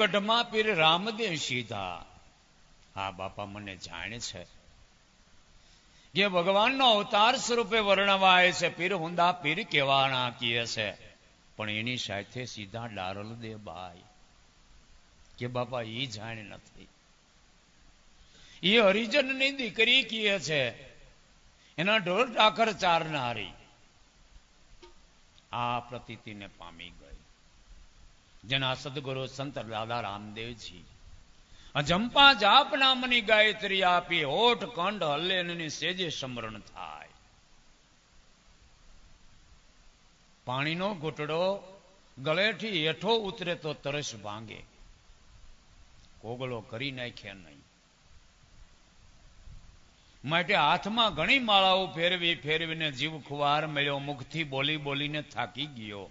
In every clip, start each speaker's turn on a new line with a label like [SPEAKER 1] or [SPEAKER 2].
[SPEAKER 1] ગઢમાં પીર રામદેવ સીધા. હા બાપા, મને જાણે છે કે ભગવાનનો અવતાર સ્વરૂપે વર્ણવાય છે. પીર હુંદા પીર કેવાના કીએ છે, પણ એની સાથે સીધા ડારલ દે બાઈ કે બાપા ઈ જાણ નથી. એ હરિજનની દીકરી કીએ છે, એના ઢોર ઢાકર ચારનારી આ પ્રતીતિને પામી ગઈ. જેના સદગુરુ સંત દાદા રામદેવજી અજંપા જાપ નામની ગાયત્રી આપી, હોઠ કંઠ હલ્લે એની સેજે સમરણ થાય. પાણીનો ઘૂંટડો ગળેથી હેઠો ઉતરે તો તરસ ભાંગે, કોગળો કરી નાખે નહીં. માટે હાથમાં ઘણી માળાઓ ફેરવીને જીવ ખુવાર મળ્યો, મુખથી બોલી બોલીને થાકી ગયો.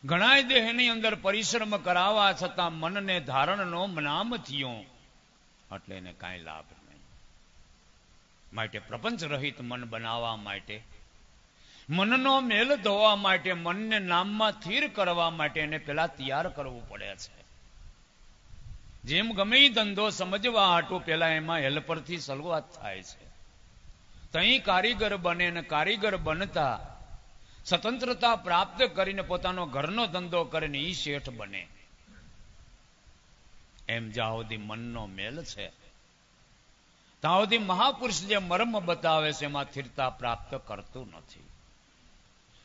[SPEAKER 1] ઘણા દેહની અંદર પરિશ્રમ કરાવવા છતાં મનને ધારણનો મનામ થયો, એટલે એને કાંઈ લાભ નહીં. માટે પ્રપંચ રહિત મન બનાવવા માટે, મનનો મેલ ધોવા માટે, મનને નામમાં સ્થિર કરવા માટે એને પેલા તૈયાર કરવું પડે છે. જેમ ગમે એ ધંધો સમજવા હાટું પેલા એમાં હેલ્પરથી શરૂઆત થાય છે. તઈ કારીગર બને ને કારીગર બનતા સ્વતંત્રતા પ્રાપ્ત કરીને પોતાનો ઘરનો ધંધો કરીને ઈ શેઠ બને. એમ જ્યાં સુધી મનનો મેલ છે ત્યાં સુધી મહાપુરુષ જે મર્મ બતાવે છે એમાં સ્થિરતા પ્રાપ્ત કરતું નથી.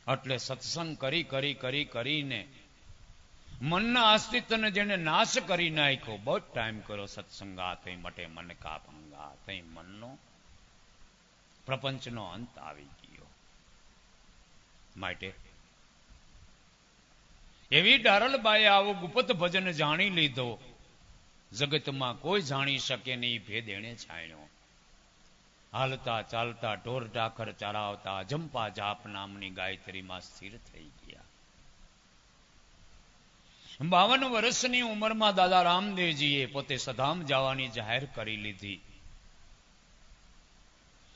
[SPEAKER 1] એટલે સત્સંગ કરીને મનના અસ્તિત્વને જેને નાશ કરી નાખ્યો, બહુ ટાઈમ કર્યો સત્સંગા તઈ મટે મન કા ભંગા, તઈ મનનો પ્રપંચનો અંત આવી ગયો. માટે એવી ડારલબાએ આવો ગુપ્ત ભજન જાણી લીધો, જગતમાં કોઈ જાણી શકે નહીં ભેદ એણે જાણ્યો. હાલતા ચાલતા ઢોર ઢાખર ચરાવતા અજંપા જાપ નામની ગાયત્રીમાં સ્થિર થઈ ગયા. 52 વર્ષની ઉંમરમાં દાદા રામદેવજીએ પોતે સધામ જવાની જાહેર કરી લીધી.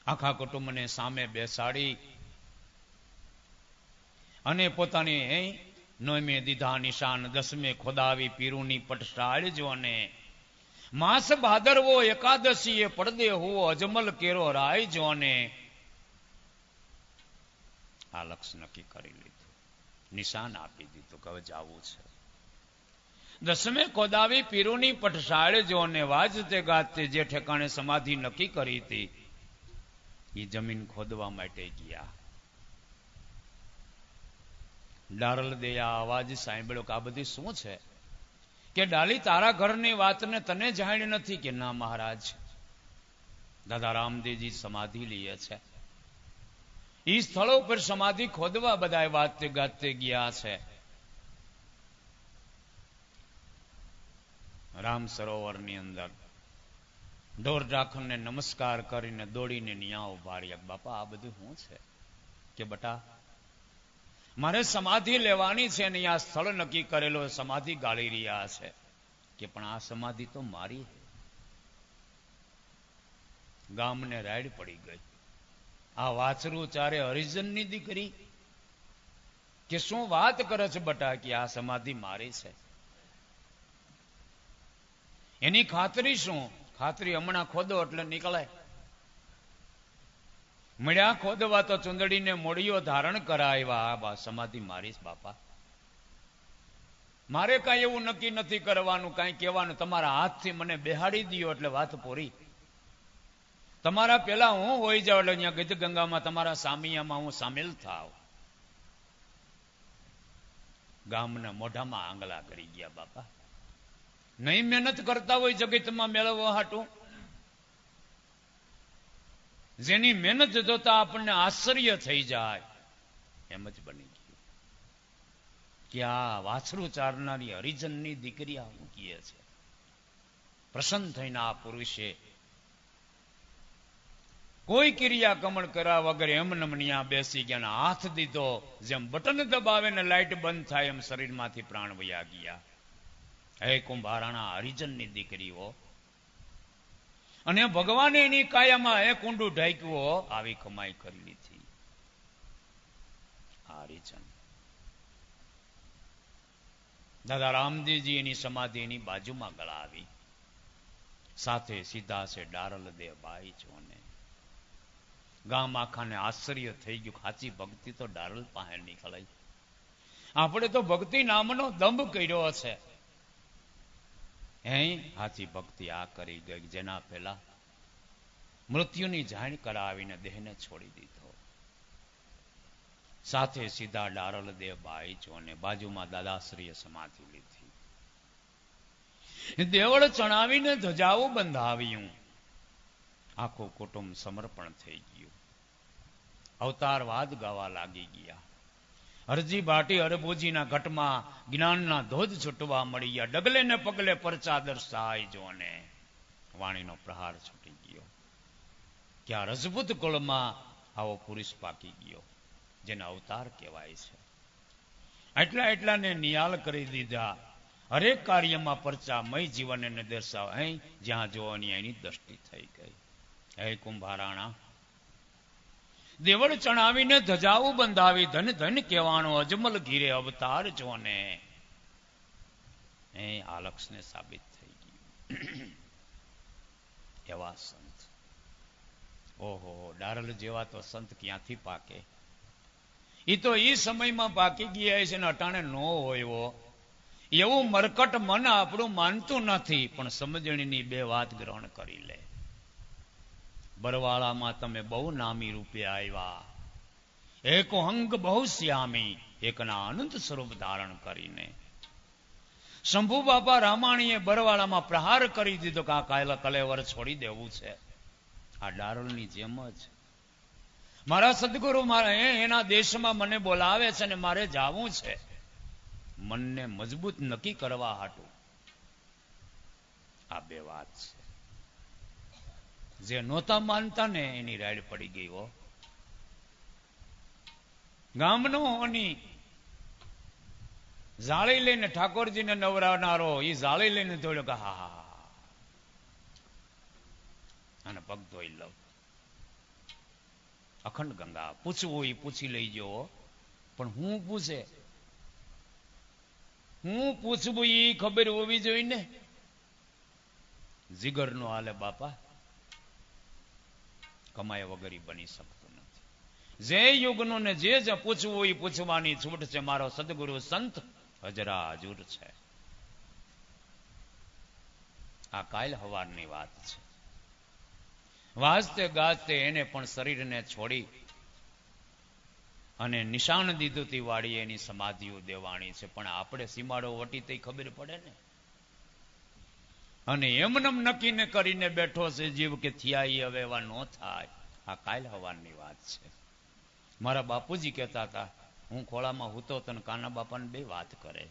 [SPEAKER 1] આખા કુટુંબને સામે બેસાડી અને પોતાની નોમે દીધા નિશાન, 10મે ખોદાવી પીરુની પટસાળ જો ને માસ ભાદરવો એકાદશી એ પડદે હુવો અજમલ કેરો રાય જો ને આ લક્ષ નક્કી કરી લીધું, નિશાન આપી દીધું કે હવે જાવું છે. 10મે ખોદાવી પીરુની પટસાળ જો ને વાજતે ગાજતે જે ઠેકાણે સમાધિ નક્કી કરી હતી એ જમીન ખોદવા માટે ગયા. ડારલ દયા અવાજ સાંભળ્યો કે આ બધી શું છે? કે ડાલી તારા ઘરની વાતને તને જાણ નથી? કે ના મહારાજ, દાદા રામદેવજી સમાધિ લઈએ છે. એ સ્થળો પર સમાધિ ખોદવા બધા વાતે ગાતે ગયા છે. રામ સરોવરની અંદર ઢોર ઢાખરને નમસ્કાર કરીને દોડીને ન્યા ઉભા રહ્યા. બાપા આ બધું શું છે? કે બટા મારે સમાધિ લેવાની છે ને આ સ્થળ નક્કી કરેલો સમાધિ ગાળી રહ્યા છે. કે પણ આ સમાધિ તો મારી. ગામને રાડ પડી ગઈ. આ વાછરું ચારે હરિજનની દીકરી, કે શું વાત કરે છે બટા? કે આ સમાધિ મારી છે. એની ખાતરી શું? ખાતરી હમણાં ખોદો એટલે નીકળે. મળ્યા ખોદવા તો ચુંદડીને મોડીઓ ધારણ કરાવ્યા. સમાધિ મારીશ બાપા. મારે કાંઈ એવું નક્કી નથી કરવાનું, કાંઈ કહેવાનું. તમારા હાથથી મને બેહાડી દો એટલે વાત પૂરી. તમારા પેલા હું હોઈ જાઉં એટલે અહીંયા ગીતગંગામાં તમારા સામિયામાં હું સામેલ થાવ. ગામના મોઢામાં આંગળા કરી ગયા. બાપા નહીં મહેનત કરતા હોય જગતમાં મેળવવા હાટું? જેની મહેનત જોતા આપણને આશ્ચર્ય થઈ જાય એમ જ બની ગયું. કે આ વાછરું ચારનારી હરિજનની દીકરી આવું કહે છે. પ્રસન્ન થઈને આ પુરુષે કોઈ ક્રિયા કમણ કર્યા વગર એમને ત્યાં બેસી ગયા, હાથ દીધો. જેમ બટન દબાવે ને લાઈટ બંધ થાય એમ શરીરમાંથી પ્રાણ વયા ગયા. હે કુંભારાણા હરિજનની દીકરીઓ, અને ભગવાને એની કાયામાં એક ઊંડું ઢાંક્યું, આવી કમાઈ કરી લીધી. હરિજન દાદા રામદેવજી એની સમાધિ એની બાજુમાં ગળાવી. સાથે સીધા છે ડારલ દે બાઈ જોને. ગામ આખાને આશ્ચર્ય થઈ ગયું, સાચી ભક્તિ તો ડારલ પાસે નીકળાઈ. આપણે તો ભક્તિ નામનો દંભ કર્યો છે. સાચી ભક્તિ આ કરી ગઈ, જેના પહેલા મૃત્યુની જાણ કરાવીને દેહને છોડી દીધો. સાથે સીધા ડારલ દે બાઈ જોને બાજુમાં દાદાશ્રીએ સમાધિ લીધી. દેવળ ચણાવીને ધજાઓ બંધાવ્યું. આખું કુટુંબ સમર્પણ થઈ ગયું. અવતારવાદ ગાવા લાગી ગયા. હરજી ભાટી હરભુજીના ઘટમાં જ્ઞાનના ધોધ છૂટવા મળી ગયા. ડગલે ને પગલે પરચા દર્શાય જોને વાણીનો પ્રહાર છૂટી ગયો. કે આ રજપૂત કુળમાં આવો પુરુષ પાકી ગયો, જેને અવતાર કહેવાય છે. એટલાને નિયાલ કરી દીધા. હરેક કાર્યમાં પરચા મય જીવન એને દર્શાવ. જ્યાં જોવાની એની દ્રષ્ટિ થઈ ગઈ. હે કુંભારાણા, દેવળ ચણાવીને ધજાઓ બંધાવી. ધન ધન કહેવાનો અજમલ ઘીરે અવતાર જોને. આ લક્ષને સાબિત થઈ ગયું. એવા સંત, ઓહો, ડારલ જેવા તો સંત ક્યાંથી પાકે? એ તો એ સમયમાં પાકી ગયા છે ને અટાણે ન હોય. એવું મરકટ મન આપણું માનતું નથી, પણ સમજણીની બે વાત ગ્રહણ કરી લે. બરવાળામાં તમે બહુ નામી રૂપે આવ્યા. એક અંગ બહુ શ્યામી, એકના અનંત સ્વરૂપ ધારણ કરીને. શંભુ બાપા રામાણીએ બરવાળામાં પ્રહાર કરી દીધો કે આ કાયલા કલેવર છોડી દેવું છે. આ ડારોલની જેમ જ મારા સદગુરુ એના દેશમાં મને બોલાવે છે ને મારે જાવું છે. મનને મજબૂત નક્કી કરવા હાટું આ બે વાત છે. જે નહોતા માનતા ને એની રાડ પડી ગઈ. ગામનો જાળી લઈને ઠાકોરજીને નવરાવનારો એ જાળી લઈને દોડ્યો કે હા અને પગ ધોઈ લઉં. અખંડ ગંગા પૂછવું એ પૂછી લઈ ગયો, પણ હું પૂછે, હું પૂછવું એ ખબર હોવી જોઈએ ને. જીગર નો હાલે બાપા, કમાય વગર બની શકતું નથી. જે યુગનો ને જે પૂછવું એ પૂછવાની છૂટ છે. મારો સદગુરુ સંત હજરા હજુર છે. આ કાલ હવારની વાત છે. વાજતે ગાજતે એને પણ શરીરને છોડી અને નિશાન દીધું વાળી એની સમાધિઓ દેવાણી છે. પણ આપણે સીમાડો વટી તે ખબર પડે ને. અને એમનેમ નક્કીને કરીને બેઠો છે જીવ કે થયા હવે એવા ન થાય. આ કાલ હવારની વાત છે. મારા બાપુજી કહેતા હતા, હું ખોળામાં હૂતો તને કાના બાપાને બે વાત કરે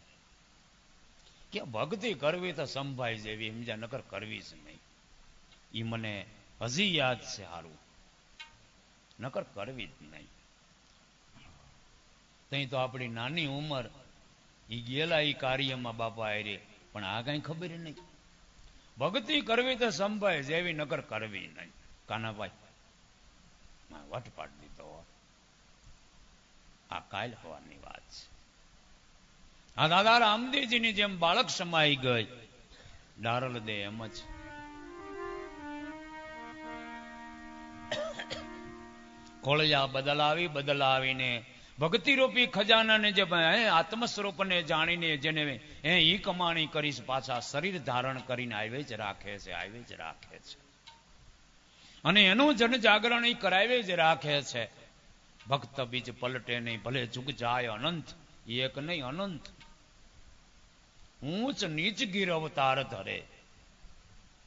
[SPEAKER 1] કે ભક્તિ કરવી તો સંભાઈ જેવી, સમજ્યા, નકર કરવી જ નહીં. એ મને હજી યાદ છે હારું, નકર કરવી જ નહીં. તઈ તો આપણી નાની ઉંમર ઈ ગયેલા ઈ કાર્યમાં બાપા આરે, પણ આ કઈ ખબર નહીં. ભક્તિ કરવી તો સંભાય જેવી, નકર કરવી નહીં. કાનાભાઈ વટ પાડી દીધો. આ કાલ હવાની વાત છે. આ દાદા રામદેવજીની જેમ બાળક સમાઈ ગઈ. ડારલ દે એમ જ ખોળિયા બદલાવીને ભક્તિરૂપી ખજાનાને જે આત્મ સ્વરૂપને જાણીને જેને ઈ કમાણી કરીશ, પાછા શરીર ધારણ કરીને આવે જ રાખે છે. અને એનું જન જાગરણ ઈ કરાવે જ રાખે છે. ભક્ત બીજ પલટે નહીં, ભલે જુગ જાય અનંત, એક નહીં અનંત. ઊંચ નીચ ગીર અવતાર ધરે,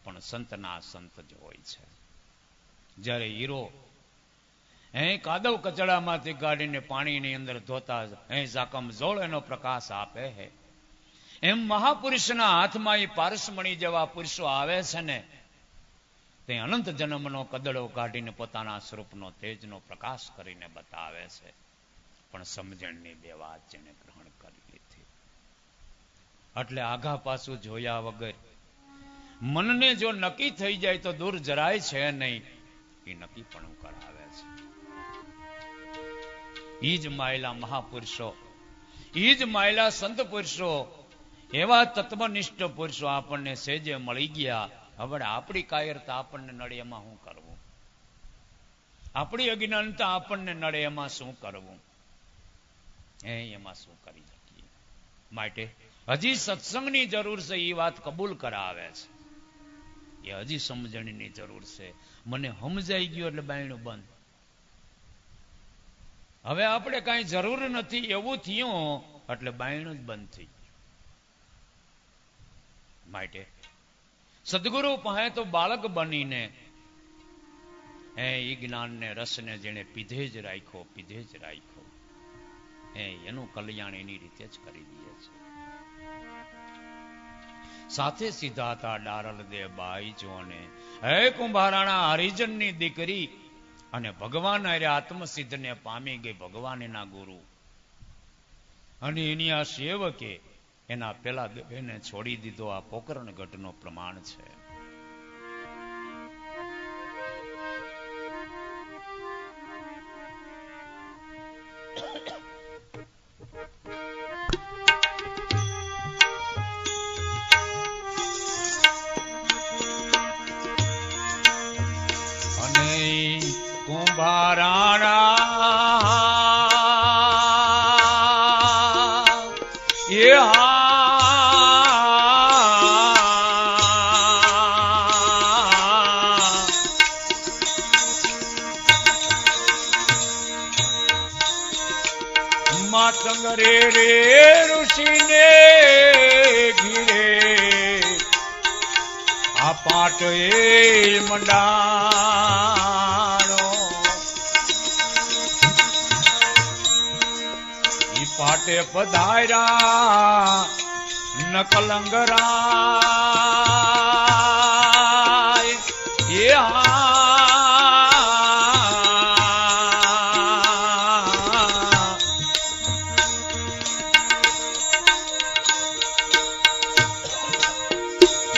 [SPEAKER 1] પણ સંતના સંત જ હોય છે. જ્યારે હીરો કાદવ કચડામાંથી કાઢીને પાણીની અંદર ધોતા ઝાકમ જોળ એનો પ્રકાશ આપે છે, એમ મહાપુરુષના હાથમાં એ પારસમણી જેવા પુરુષો આવે છે ને, તે અનંત જન્મનો કદડો કાઢીને પોતાના સ્વરૂપનો તેજનો પ્રકાશ કરીને બતાવે છે. પણ સમજણની બે વાત જેને ગ્રહણ કરી લીધી. એટલે આઘા પાછું જોયા વગર મનને જો નક્કી થઈ જાય તો દૂર જરાય છે નહીં. એ નક્કી પણ કરાવે છે. ઈ જ માયલા મહાપુરુષો, ઈ જ માયલા સંત પુરુષો, એવા તત્વનિષ્ઠ પુરુષો આપણને સેજે મળી ગયા. હવે આપણી કાયરતા આપણને નડે એમાં શું કરવું? આપણી અજ્ઞાનતા આપણને નડે એમાં શું કરવું? એમાં શું કરી શકીએ? માટે હજી સત્સંગની જરૂર છે, એ વાત કબૂલ કરાવે છે. એ હજી સમજણની જરૂર છે. મને સમજાઈ ગયું એટલે બાયણું બંધ. હવે આપણે કાંઈ જરૂર નથી એવું થયું એટલે બાયણું જ બંધ થઈ ગયું. માટે સદગુરુ પાસે તો બાળક બનીને એ જ્ઞાનને રસને જેને પીધે જ રાખ્યો, પીધે જ રાખ્યો, એનું કલ્યાણ એની રીતે જ કરી દે છે. સાથે સીધા હતા ડારલ દે બાઈ જોને, હે કુંભારાણા હરિજનની દીકરી અને ભગવાન અરે આત્મસિદ્ધને પામી ગઈ, ભગવાન એના ગુરુ. અને એની આ સેવકે એના પેલા બેને છોડી દીધો. આ પોકરણ ગઢનો પ્રમાણ છે. અને કુંભારાણા માતંગ રે ઋષિને ઘીરે આ પાટ એ મંડાણો, ઈ પાટે પધાર્યા નકલંગરાય.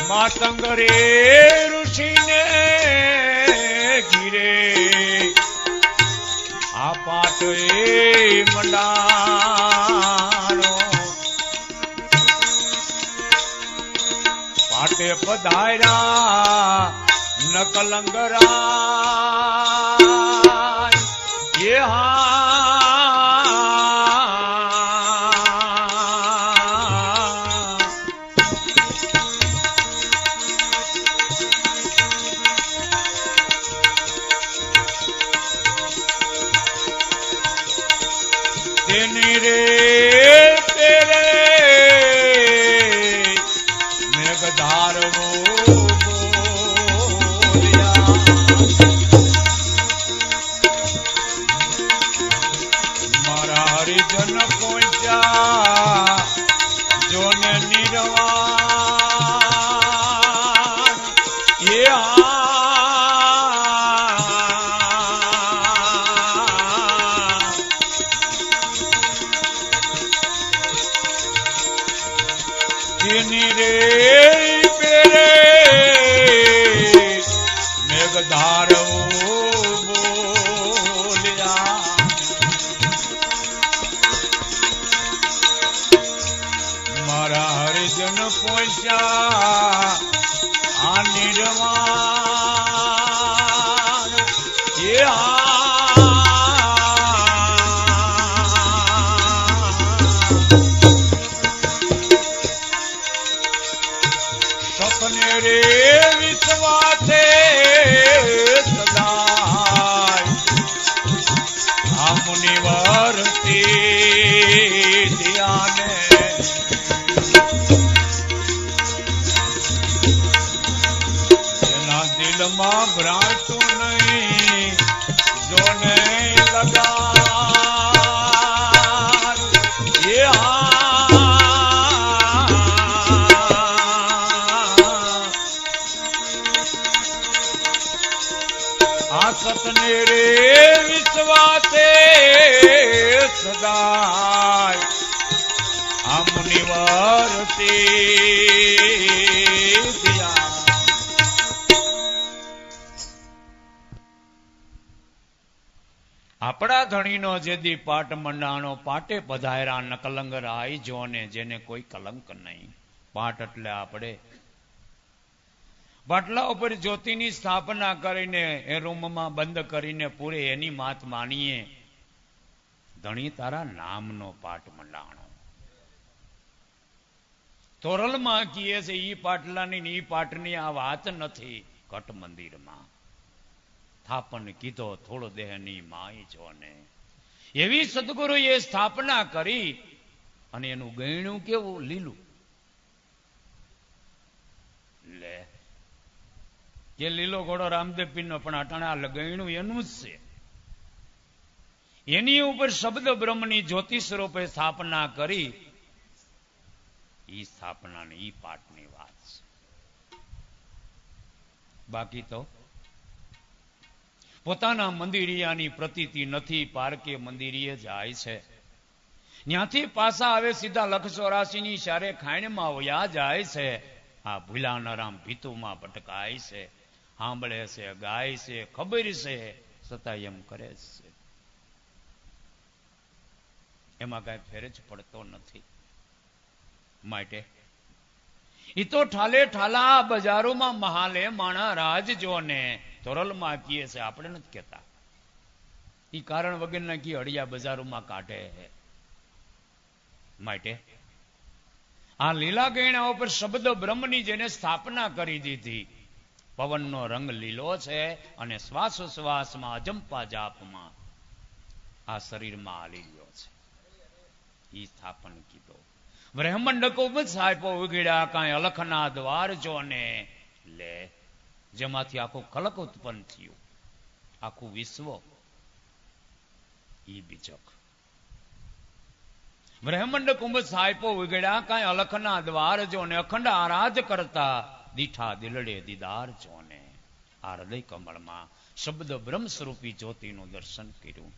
[SPEAKER 1] માતંગ રે ઋષિને ઘીરે આ પાટ એ મંડાણો, પાટે પધાર્યા નકલંગરાય. તેની રે તેરે મેઘધારવો બોલ્યા, મારા હરિજન પહોંચ્યા જોને નિર્વાણ. તેની રે પેરે મેઘધારવો બોલ્યા, મારા હરિજન પહોંચ્યા આ નિર્વાણ. સપને રે વિશ્વાસે સદાય આ મુનિવરતી ધ્યાને, એના દિલમાં ભ્રાતું નહીં જોને લગા. આ સતને રે વિશ્વાસે સદાય આ મુનિવરતી થયા. આપણા ધણીનો જેદી પાટ મંડાણો, પાટે પધાર્યા નકલંગ રાય જોને જેને કોઈ કલંક નહીં. પાટ એટલે આપણે બાટલા ઉપર જ્યોતિની સ્થાપના કરીને એ રૂમમાં બંધ કરીને પૂરે એની માત માનીએ. ધણી તારા નામનો પાટ મંડાણો. તોરલમાં કીએ છે ઈ પાટલાની ઈ પાટની આ વાત નથી. કટ મંદિરમાં સ્થાપન કીધો થોડો દેહની માય જોને. એવી સદગુરુએ સ્થાપના કરી અને એનું ગયણું કેવું લીલું. લે કે લીલો ઘોડો રામદેવ પીરનો પણ અટાણા ગયણું એનું જ છે. એની ઉપર શબ્દ બ્રહ્મની જ્યોતિ સ્વરૂપે સ્થાપના કરી. ઈ સ્થાપનાની ઈ પાઠની વાત છે. બાકી તો પોતાના મંદિરિયાની પ્રતીતિ નથી. પારકે મંદિરીએ જાય છે. ત્યાંથી પાછા આવે સીધા લખ 84ની શારે ખાણમાં વયા જાય છે. આ ભૂલાનારામ ભીતુમાં ભટકાય છે. સાંભળે છે, ગાય છે, ખબર છે, છતાં એમ કરે છે. એમાં કઈ ફેર જ પડતો નથી. માટે ઈ તો ઠાલે ઠાલા બજારોમાં મહાલે માણા રાજ જોને તોરલમાં કીએ છે. આપણે નથી કહેતા. ઈ કારણ વગરના કી અડિયા બજારોમાં કાઢે. માટે આ લીલા ગયણા ઉપર શબ્દ બ્રહ્મની જેને સ્થાપના કરી દીધી. પવનનો રંગ લીલો છે અને શ્વાસોશ્વાસમાં અજંપા જાપમાં આ શરીરમાં આલી ગયો છે. ઈ સ્થાપન કીધો. બ્રહ્માંડ ખૂબ સાહેબો ઉગડ્યા કાંઈ અલખના દ્વાર જોને. લે જેમાંથી આખું કલક ઉત્પન્ન થયું. આખું વિશ્વ ઈ બીજક. બ્રહ્માંડ કુંભ સાહેબો ઉગડ્યા કાંઈ અલખના દ્વાર જોને. અખંડ આરાધ કરતા દીઠા દિલડે દીદાર જોને. આ હૃદય કમળમાં શબ્દ બ્રહ્મ સ્વરૂપી જ્યોતિનું દર્શન કર્યું.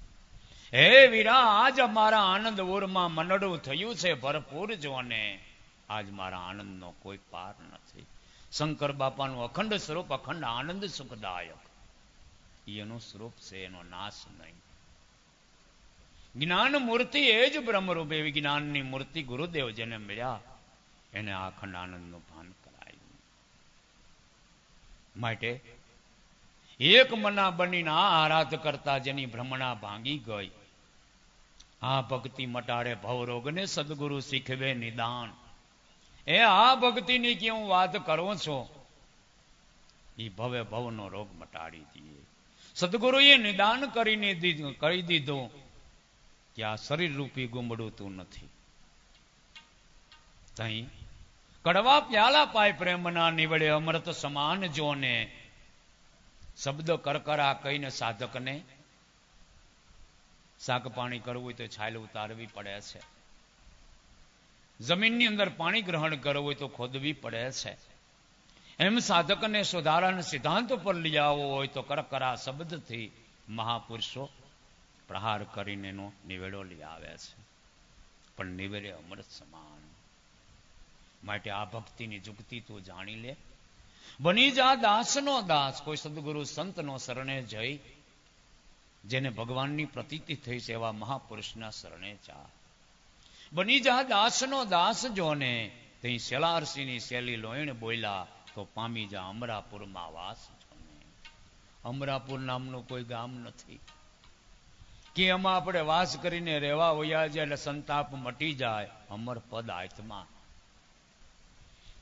[SPEAKER 1] હે વીરા આજ મારા આનંદ ઓરમાં મનડું થયું છે ભરપૂર જોને. આજ મારા આનંદનો કોઈ પાર નથી. શંકર બાપાનું અખંડ સ્વરૂપ અખંડ આનંદ સુખદાયક. એનું સ્વરૂપ છે, એનો નાશ નહીં. જ્ઞાન મૂર્તિ એ જ બ્રહ્મરૂપ. એવી જ્ઞાનની મૂર્તિ ગુરુદેવ જેને મળ્યા એને આ અખંડ આનંદનું ભાન કરાયું. માટે એક મના બનીને આ આરાધ કરતા જેની ભ્રમણા ભાંગી ગઈ. આ ભક્તિ મટાડે ભવરોગને સદગુરુ શીખવે નિદાન. એ આ ભક્તિની કે હું વાત કરું છું. એ ભવે ભવનો રોગ મટાડી દઈએ. સદગુરુએ નિદાન કરીને કરી દીધું કે આ શરીર રૂપી ગુંબડું તું નથી. તઈ કડવા પ્યાલા પાય પ્રેમના નીવડે અમૃત સમાન જોને. શબ્દ કરકરા કહીને સાધકને શાક પાણી કરવું હોય તો છાલ ઉતારવી પડે છે. જમીનની અંદર પાણી ગ્રહણ કરવું હોય તો ખોદવી પડે છે. એમ સાધકને સુધારાના સિદ્ધાંત પર લઈ આવવો હોય તો કરકરા શબ્દથી મહાપુરુષો પ્રહાર કરીને એનો નિવેડો લઈ આવે છે. પણ નિવેડે અમૃત સમાન. માટે આ ભક્તિની જુગતી તું જાણી લે. બની જા દાસનો દાસ. કોઈ સદગુરુ સંતનો શરણે જઈ જેને ભગવાનની પ્રતીતિ થઈ છે એવા મહાપુરુષના શરણે જા. બની જા દાસનો દાસ જોને. તઈ શેલારસીની શેલી લોયણ બોલ્યા તો પામી જા અમરાપુરમાં વાસ જોને. અમરાપુર નામનું કોઈ ગામ નથી કે એમાં આપણે વાસ કરીને રહેવા હોયા જાય એટલે સંતાપ મટી જાય. અમર પદ આત્મા.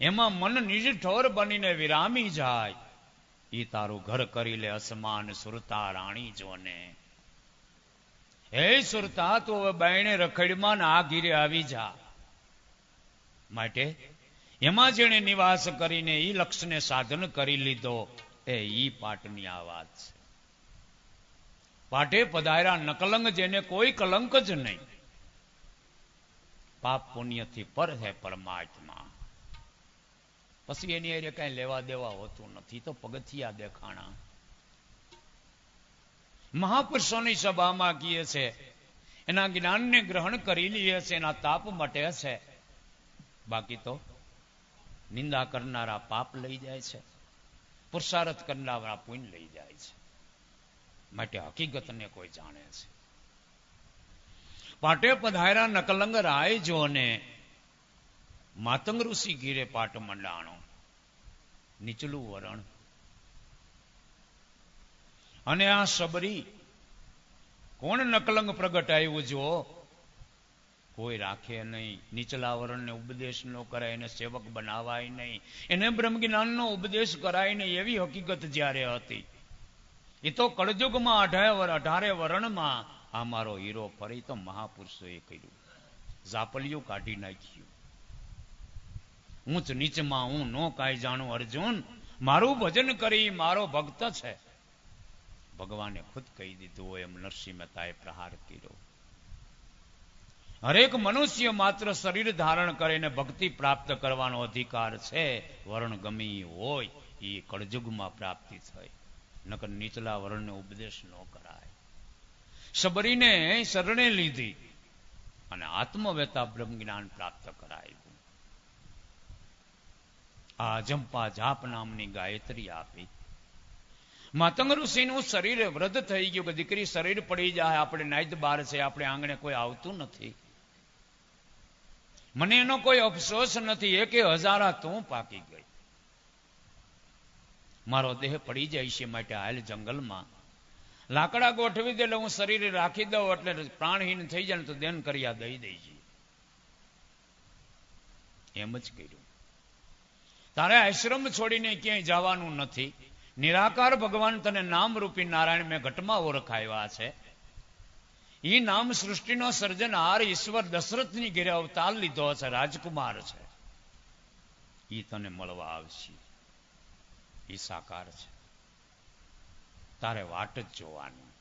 [SPEAKER 1] એમાં મન નિજ ઠોર બનીને વિરામી જાય. ઈ તારું ઘર કરી લે અસમાન સુરતા રાણી જોને. હે સુરતા તું હવે બાયણે રખડમાં આ ઘીરે આવી જા. માટે એમાં જેણે નિવાસ કરીને ઈ લક્ષ્યને સાધન કરી લીધો એ ઈ પાઠની આ વાત છે. પાઠે પધાર્યા નકલંગ જેને કોઈ કલંક જ નહીં. પાપ પુણ્યથી પર હે પરમાત્મા. પછી એની અરે કઈ લેવા દેવા હોતું નથી. તો પગથિયા દેખાણા. મહાપુરુષોની સભામાં કીએ છે એના જ્ઞાનને ગ્રહણ કરી લઈએ છે, એના તાપ મટે છે. બાકી તો નિંદા કરનારા પાપ લઈ જાય છે, પુરુષાર્થ કરનારા પુણ્ય લઈ જાય છે. માટે હકીકતને કોઈ જાણે છે. પાટે પધાર્યા નકલંગ રાય જોને. માતંગ ઋષિ ઘીરે પાટ મંડાણો, નીચલું વરણ. અને આ સબરી કોણ નકલંગ પ્રગટ આવ્યું જો, કોઈ રાખે નહીં, નીચલા વરણને ઉપદેશ ન કરાય, એને સેવક બનાવાય નહીં, એને બ્રહ્મ જ્ઞાનનો ઉપદેશ કરાય નહીં, એવી હકીકત જ્યારે હતી. એ તો કળજુગમાં 18 વરણમાં આ મારો હીરો ફરી તો મહાપુરુષોએ કર્યું, ઝાપલિયું કાઢી નાખ્યું. ઊંચ નીચમાં હું નો કાંઈ જાણું અર્જુન, મારું ભજન કરી મારો ભક્ત છે. ભગવાને ખુદ કહી દીધું હોય એમ નરસિંહ મહેતાએ પ્રહાર કર્યો. હરેક મનુષ્ય માત્ર શરીર ધારણ કરીને ભક્તિ પ્રાપ્ત કરવાનો અધિકાર છે. વર્ણ ગમી હોય એ કળજુગમાં પ્રાપ્તિ થઈ, નકર નીચલા વર્ણને ઉપદેશ ન કરાય. સબરીને શરણે લીધી અને આત્મવેતા બ્રહ્મ જ્ઞાન પ્રાપ્ત કરાયું. આ જંપા જાપ નામની ગાયત્રી આપી. માતંગ ઋષિનું શરીર વૃદ્ધ થઈ ગયું કે દીકરી શરીર પડી જાય, આપણે નાઈદ બાર છે, આપણે આંગણે કોઈ આવતું નથી. મને એનો કોઈ અફસોસ નથી, 1000 તું પાકી ગઈ. મારો દેહ પડી જાય છે, માટે હાલ જંગલમાં લાકડા ગોઠવી દે, એટલે હું શરીર રાખી દઉં, એટલે પ્રાણહીન થઈ જાય ને તો દેન કર્યા દઈ દેજે. એમ જ કર્યું. તારે આશ્રમ છોડીને ક્યાંય જવાનું નથી. નિરાકાર ભગવાન તને નામરૂપી નારાયણ મેં ઘટમાં ઓળખાવ્યા છે. એ નામ સૃષ્ટિનો સર્જનહાર ઈશ્વર દશરથની ઘેરે અવતાર લીધો છે, રાજકુમાર છે. એ તને મળવા આવશે, એ સાકાર છે. તારે વાટ જ જોવાની.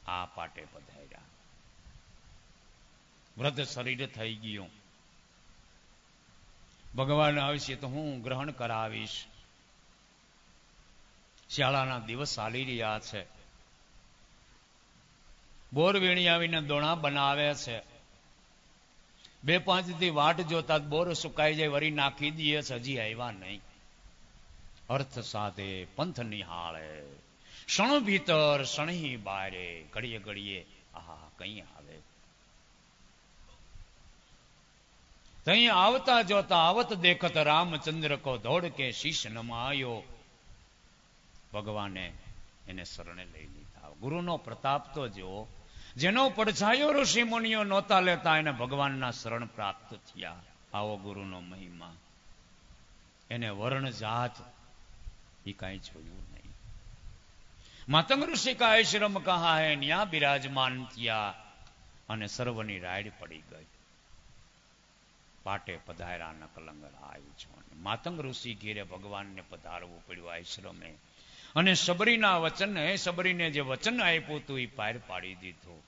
[SPEAKER 1] આ પાટે પધાર્યા. વૃદ્ધ શરીર થઈ ગયું. ભગવાન આવશે તો હું ગ્રહણ કરાવીશ. શિયાળાના દિવસ ચાલી રહ્યા છે. બોર વીણી આવીને દોણા બનાવે છે. 2-5 દી વાટ જોતા બોર સુકાઈ જાય, વરી નાખી દઈએ, હજી આવ્યા નહીં. અર્થ સાધે પંથ નિહાળે, ક્ષણ ભીતર શણહી બારે, ઘડીએ ઘડીએ આહા કઈ આવે. તઈ આવતા જોતા આવત દેખત રામચંદ્ર કો દોડ કે શીશ નમાયો. ભગવાને એને શરણે લઈ લીધા. ગુરુનો પ્રતાપ તો જો, જેનો પડછાયો ઋષિ મુનિઓ નહોતા લેતા, એને ભગવાનના શરણ પ્રાપ્ત થયા. આવો ગુરુનો મહિમા. એને વર્ણ જાત એ કાંઈ જોયું નહીં. માતંગ ઋષિ કા આશ્રમ કહા હે, ન્યા બિરાજમાન થયા અને સર્વની રાડ પડી ગઈ. પાટે પધાર્યા નકલંગ રાય છો. માતંગ ઋષિ ઘેરે ભગવાનને પધારવું પડ્યું આશ્રમે. અને સબરીના વચન, સબરીને જે વચન આપ્યું હતું એ પાર પાડી દીધું.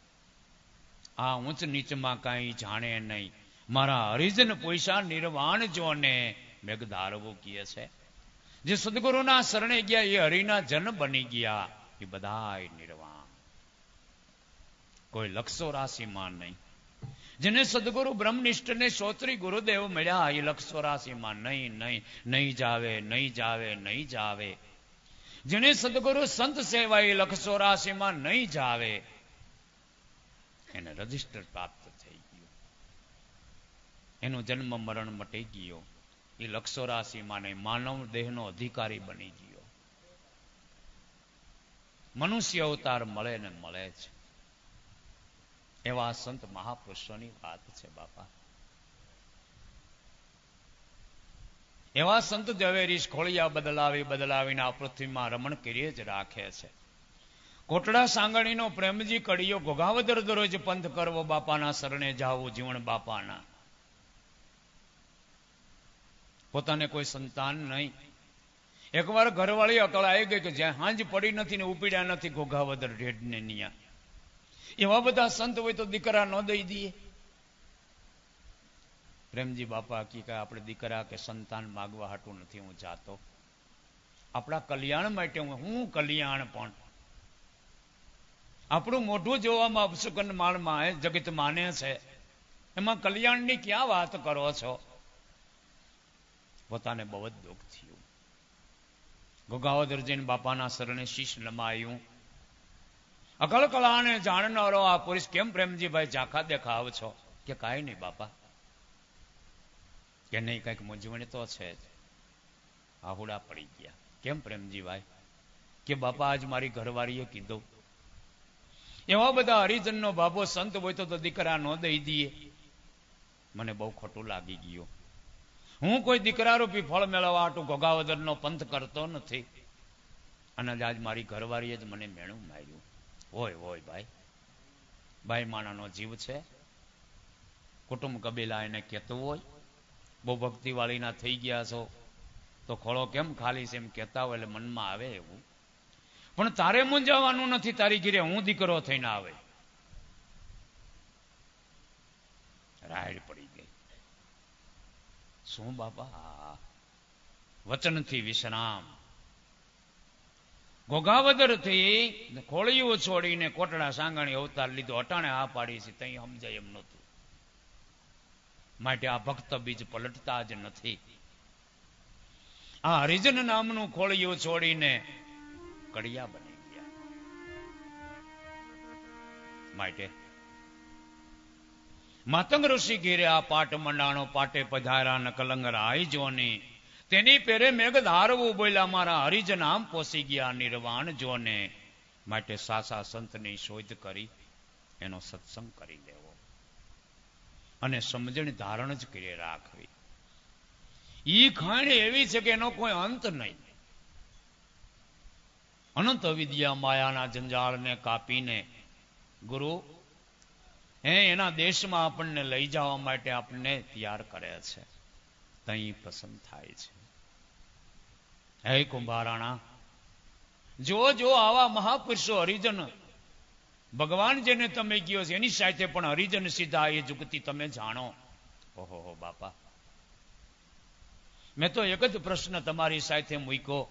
[SPEAKER 1] આ ઊંચ નીચમાં કાંઈ જાણે નહીં. મારા હરિજન પૈસા નિર્વાણ જોને મેઘધારવું કહે છે. જે સદગુરુના શરણે ગયા એ હરિના જન બની ગયા, એ બધા નિર્વાણ. કોઈ લક્ષો રાશિમાં નહીં. જેને સદગુરુ બ્રહ્મનિષ્ઠને શ્રોત્રી ગુરુદેવ મળ્યા, એ લક્ષો રાશિમાં નહીં, નહીં, નહીં જાવે, નહીં જાવે, નહીં જાવે. જેને સદગુરુ સંત સેવા, એ લક્ષો રાશિમાં નહીં જાવે. એને રજિસ્ટર પ્રાપ્ત થઈ ગયું. એનો જન્મ મરણ મટી ગયો. એ લક્ષો રાશિમાં નહીં, માનવ દેહનો અધિકારી બની ગયો. મનુષ્ય અવતાર મળે ને મળે છે. એવા સંત મહાપુરુષોની વાત છે બાપા. એવા સંત ઝવેરીશ ખોળિયા બદલાવીને આ પૃથ્વીમાં રમણ કરીએ જ રાખે છે. કોટડા સાંગણીનો પ્રેમજી કડીયો, ઘોઘાવદર દરરોજ પંથ કરવો, બાપાના શરણે જાવું જીવણ બાપાના. પોતાને કોઈ સંતાન નહીં. એકવાર ઘરવાળી અકળાઈ ગઈ કે જ્યાં હાંજ પડી નથી ને ઉપડ્યા નથી ઘોઘાવદર ઢેઢને નિયા. એવા બધા સંત હોય તો દીકરા ન દઈ દઈએ. પ્રેમજી બાપા કે આપણે દીકરા કે સંતાન માગવા હાટું નથી હું જાતો. આપણા કલ્યાણ માટે હું કલ્યાણ પણ. આપણું મોઢું જોવામાં અપશુકન માળમાં જગત માને છે, એમાં કલ્યાણની ક્યાં વાત કરો છો? પોતાને બહુ જ દુઃખ થયું. ઘોઘાવદરજીને બાપાના શરણે શીશ નમાયું. અકળ કળાને જાણનારો આ પુરુષ કેમ પ્રેમજીભાઈ ઝાંખા દેખાવ છો? કે કાંઈ નહીં બાપા, કે નહીં, કંઈક મૂંઝવણ તો છે જ. આહુડા પડી ગયા. કેમ પ્રેમજીભાઈ? કે બાપા આજ મારી ઘરવાળીએ કીધું, એવા બધા હરિજનનો બાપો સંત હોય તો દીકરા ન દઈ દઈએ. મને બહુ ખોટું લાગી ગયું. હું કોઈ દીકરારૂપી ફળ મેળવવા હાટુ ઘોઘાવદરનો પંથ કરતો નથી. અને આજ મારી ઘરવાળીએ જ મને મેણું માર્યું. હોય હોય ભાઈ, ભાઈ માણાનો જીવ છે. કુટુંબ કબીલા એને કહેતું હોય, બહુ ભક્તિવાળીના થઈ ગયા છો તો ખોળો કેમ ખાલી છે એમ કહેતા હોય, એટલે મનમાં આવે એવું. પણ તારે મૂંઝાવાનું નથી. તારી ઘીરે હું દીકરો થઈને આવે. રાયડ પડી ગઈ. શું બાપા? વચનથી વિશ્રામ. ઘોઘાવદરથી ખોળીઓ છોડીને કોટડા સાંગાણી અવતાર લીધો. અટાણે આ પાડી છે તઈ સમજાય એમ નહોતું. માટે આ ભક્ત બીજ પલટતા જ નથી. આ હરિજન નામનું ખોળીઓ છોડીને કડિયા બની ગયા. માટે માતંગ ઋષિ ઘેરે આ પાટ મંડાણો, પાટે પધારા ન કલંગર આઈ જોને, તેની પેરે મેઘ ધારવું બોલ્યા, મારા હરિજન આમ પોસી ગયા નિર્વાણ જોને. માટે સાસા સંતની શોધ કરી એનો સત્સંગ કરી લેવો અને સમજણ ધારણ જ કરી રાખવી. ઈ ખાણ એવી છે કે એનો કોઈ અંત નહીં. અનંત વિદ્યા માયાના જંજાળને કાપીને ગુરુ એના દેશમાં આપણને લઈ જવા માટે આપણને તૈયાર કરે છે. તઈ પસંદ થાય છે. હે કુંભારાણા, જો જો આવા મહાપુરુષો હરિજન ભગવાન જેને તમે કયો છે એની સાથે પણ હરિજન સીધા એ જુગતિ તમે જાણો. ઓહો બાપા, મેં તો એક જ પ્રશ્ન તમારી સાથે મૂક્યો.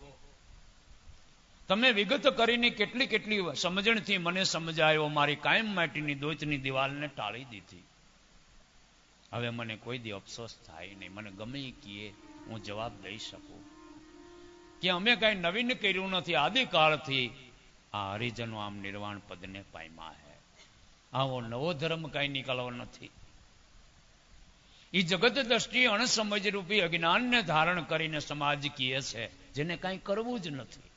[SPEAKER 1] તમે વિગત કરીને કેટલી કેટલી સમજણથી મને સમજાયો. મારી કાયમ માટીની દોચની દિવાલને ટાળી દીધી. હવે મને કોઈ દી અફસોસ થાય નહીં. મને ગમે એ કીએ હું જવાબ દઈ શકું કે અમે કાંઈ નવીન કર્યું નથી. આદિકાળથી આ હરિજનો આમ નિર્વાણ પદને પામ્યા હે. આવો નવો ધર્મ કાંઈ નીકળવો નથી. એ જગત દ્રષ્ટિ અણસમજ રૂપી અજ્ઞાનને ધારણ કરીને સમાજ કીએ છે જેને કાંઈ કરવું જ નથી,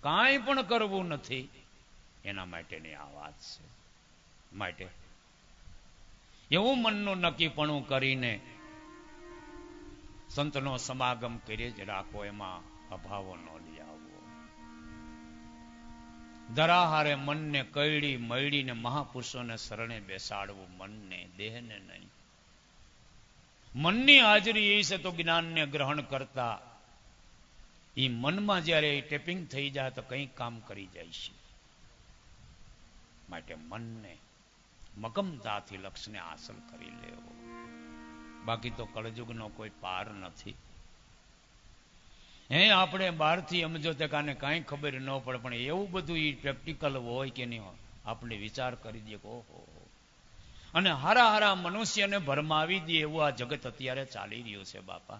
[SPEAKER 1] કાંઈ પણ કરવું નથી. એના માટેની આ વાત છે. માટે એવું મનનું નક્કીપણું કરીને સંતનો સમાગમ કરીએ જ રાખો. એમાં અભાવો ન લઈ આવવો. ધરાહારે મનને કઈડી મયડીને મહાપુરુષોને શરણે બેસાડવું. મનને, દેહને નહીં. મનની હાજરી એ છે તો જ્ઞાનને ગ્રહણ કરતા એ મનમાં જ્યારે ટેપિંગ થઈ જાય તો કંઈ કામ કરી જાય છે. માટે મનને મગમતાથી લક્ષ્યને હાંસલ કરી લેવો. બાકી તો કળજુગનો કોઈ પાર નથી. આપણે બહારથી સમજો તે કાને કાંઈ ખબર ન પડે, પણ એવું બધું એ પ્રેક્ટિકલ હોય કે નહીં, આપણે વિચાર કરી દઈએ કે ઓહો. અને હારા હારા મનુષ્યને ભરમાવી દે એવું આ જગત અત્યારે ચાલી રહ્યું છે બાપા.